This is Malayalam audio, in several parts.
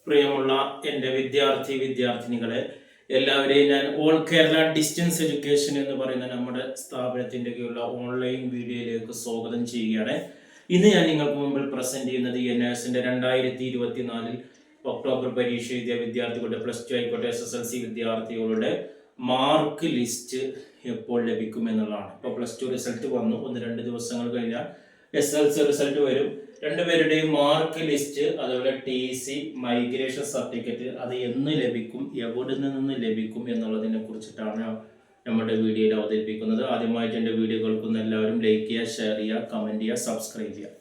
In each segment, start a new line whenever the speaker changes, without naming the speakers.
പ്രിയമുള്ള എൻ്റെ വിദ്യാർത്ഥിനികളെ എല്ലാവരെയും ഞാൻ ഓൾ കേരള ഡിസ്റ്റൻസ് എഡ്യൂക്കേഷൻ എന്ന് പറയുന്ന നമ്മുടെ സ്ഥാപനത്തിൻ്റെ കീഴിലുള്ള ഓൺലൈൻ വീഡിയോയിലേക്ക് സ്വാഗതം ചെയ്യുകയാണ്. ഇന്ന് ഞാൻ നിങ്ങൾക്ക് മുമ്പിൽ പ്രസന്റ് ചെയ്യുന്നത് NIOSന്റെ 2024 ഒക്ടോബർ പരീക്ഷ എഴുതിയ വിദ്യാർത്ഥികളുടെ +2 ആയിക്കോട്ടെ SSLC വിദ്യാർത്ഥികളുടെ മാർക്ക് ലിസ്റ്റ് എപ്പോൾ ലഭിക്കും എന്നുള്ളതാണ്. ഇപ്പോൾ +2 റിസൾട്ട് വന്നു, 1-2 ദിവസങ്ങൾ കഴിഞ്ഞാൽ SSLC റിസൾട്ട് വരും. രണ്ടുപേരുടെയും മാർക്ക് ലിസ്റ്റ്, അതുപോലെ TC, മൈഗ്രേഷൻ സർട്ടിഫിക്കറ്റ് അത് എന്ന് ലഭിക്കും, എവിടെ നിന്ന് ലഭിക്കും എന്നുള്ളതിനെ കുറിച്ചിട്ടാണ് നമ്മുടെ വീഡിയോയിൽ അവതരിപ്പിക്കുന്നത്. ആദ്യമായിട്ട് എൻ്റെ വീഡിയോ കേൾക്കുന്ന എല്ലാവരും ലൈക്ക് ചെയ്യുക, ഷെയർ ചെയ്യുക, കമൻറ്റ് ചെയ്യുക, സബ്സ്ക്രൈബ് ചെയ്യുക.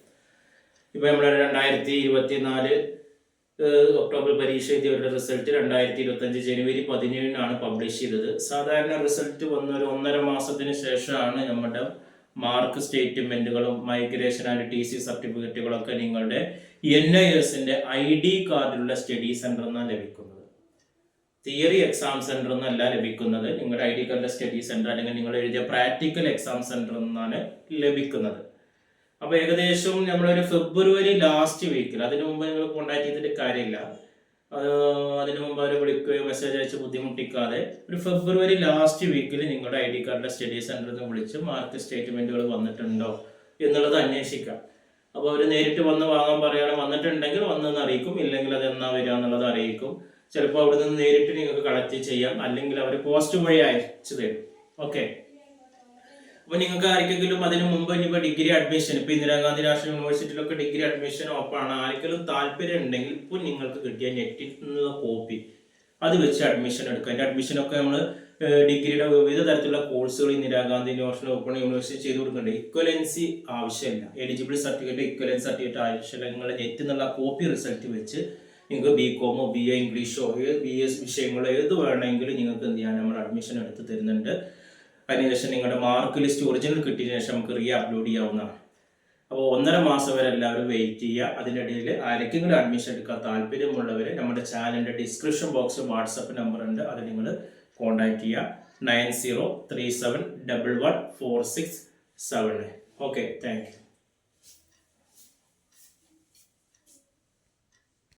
ഇപ്പോൾ നമ്മുടെ 2024 ഒക്ടോബർ പരീക്ഷ എഴുതിയവരുടെ റിസൾട്ട് 2025 ജനുവരി 17 പബ്ലിഷ് ചെയ്തത്. സാധാരണ റിസൾട്ട് വന്ന ഒരു 1.5 മാസത്തിന് ശേഷമാണ് നമ്മുടെ മാർക്ക് സ്റ്റേറ്റ്മെന്റുകളും മൈഗ്രേഷൻ ആൻഡ് TC സർട്ടിഫിക്കറ്റുകളൊക്കെ നിങ്ങളുടെ NIOSന്റെ ID കാർഡിലുള്ള സ്റ്റഡി സെന്ററിൽ നിന്നാണ് ലഭിക്കുന്നത്. തിയറി എക്സാം സെന്ററിൽ നിന്നല്ല ലഭിക്കുന്നത്. നിങ്ങളുടെ ID കാർഡിലെ സ്റ്റഡി സെന്റർ അല്ലെങ്കിൽ നിങ്ങൾ എഴുതിയ പ്രാക്ടിക്കൽ എക്സാം സെന്ററിൽ നിന്നാണ് ലഭിക്കുന്നത്. അപ്പോൾ ഏകദേശം നമ്മളൊരു ഫെബ്രുവരി ലാസ്റ്റ് വീക്കിൽ, അതിനു മുമ്പ് നിങ്ങൾ കോൺടാക്ട് ചെയ്തിട്ട് കാര്യമില്ല, അതിനു മുമ്പ് അവർ വിളിക്കുകയോ മെസ്സേജ് അയച്ച് ബുദ്ധിമുട്ടിക്കാതെ ഒരു ഫെബ്രുവരി ലാസ്റ്റ് വീക്കിൽ നിങ്ങളുടെ ID കാർഡിലെ സ്റ്റഡി സെന്ററിൽ നിന്ന് വിളിച്ച് മാർക്ക് സ്റ്റേറ്റ്മെന്റുകൾ വന്നിട്ടുണ്ടോ എന്നുള്ളത് അന്വേഷിക്കാം. അപ്പോൾ അവർ നേരിട്ട് വന്ന് വാങ്ങാൻ പറയുകയാണ്. വന്നിട്ടുണ്ടെങ്കിൽ വന്നെന്ന് അറിയിക്കും, ഇല്ലെങ്കിൽ അത് എന്നാ വരിക എന്നുള്ളത് അറിയിക്കും. ചിലപ്പോൾ അവിടെ നിന്ന് നേരിട്ട് നിങ്ങൾക്ക് കളക്ട് ചെയ്യാം, അല്ലെങ്കിൽ അവർ പോസ്റ്റ് വഴി അയച്ചു തരും. ഓക്കെ. അപ്പോൾ നിങ്ങൾക്ക് ആർക്കെങ്കിലും അതിന് മുമ്പ് ഇനിയിപ്പോൾ ഡിഗ്രി അഡ്മിഷൻ, ഇപ്പോൾ ഇന്ദിരാഗാന്ധി നാഷണൽ യൂണിവേഴ്സിറ്റിയിലൊക്കെ ഡിഗ്രി അഡ്മിഷൻ ഓപ്പൺ ആണ്, ആർക്കെങ്കിലും താല്പര്യം ഉണ്ടെങ്കിൽ ഇപ്പോൾ നിങ്ങൾക്ക് കിട്ടിയ നെറ്റിൽ നിന്നുള്ള കോപ്പി അത് വെച്ച് അഡ്മിഷൻ എടുക്കുക. അതിൻ്റെ അഡ്മിഷനൊക്കെ നമ്മൾ ഡിഗ്രിയുടെ വിവിധ തരത്തിലുള്ള കോഴ്സുകൾ ഇന്ദിരാഗാന്ധി നാഷണൽ ഓപ്പൺ യൂണിവേഴ്സിറ്റി ചെയ്ത് കൊടുക്കുന്നുണ്ട്. ഇക്വലൻസി ആവശ്യമില്ല, എലിജിബിൾ സർട്ടിഫിക്കറ്റ്, ഇക്വലൻസ് സർട്ടിഫിക്കറ്റ് ആവശ്യമില്ല. നിങ്ങളുടെ നെറ്റിൽ നിന്നുള്ള കോപ്പി റിസൾട്ട് വെച്ച് നിങ്ങൾക്ക് BCom, BA ഇംഗ്ലീഷോ, BS വിഷയങ്ങളോ ഏത് വേണമെങ്കിലും നിങ്ങൾക്ക് എന്ത് ചെയ്യാൻ നമ്മൾ അഡ്മിഷൻ എടുത്ത് തരുന്നുണ്ട്. അതിനുശേഷം നിങ്ങളുടെ മാർക്ക് ലിസ്റ്റ് ഒറിജിനൽ കിട്ടിയതിനു ശേഷം നമുക്ക് അപ്ലോഡ് ചെയ്യാവുന്നതാണ്. അപ്പോൾ 1.5 മാസം വരെ എല്ലാവരും വെയിറ്റ് ചെയ്യുക. അതിനിടയിൽ ആരെങ്കിലും അഡ്മിഷൻ എടുക്കാൻ താല്പര്യമുള്ളവർ നമ്മുടെ ചാനലിൻ്റെ ഡിസ്ക്രിപ്ഷൻ ബോക്സ് വാട്സപ്പ് നമ്പർ ഉണ്ട്, അത് നിങ്ങൾ കോൺടാക്ട് ചെയ്യുക. 9037111467. Okay, thank you.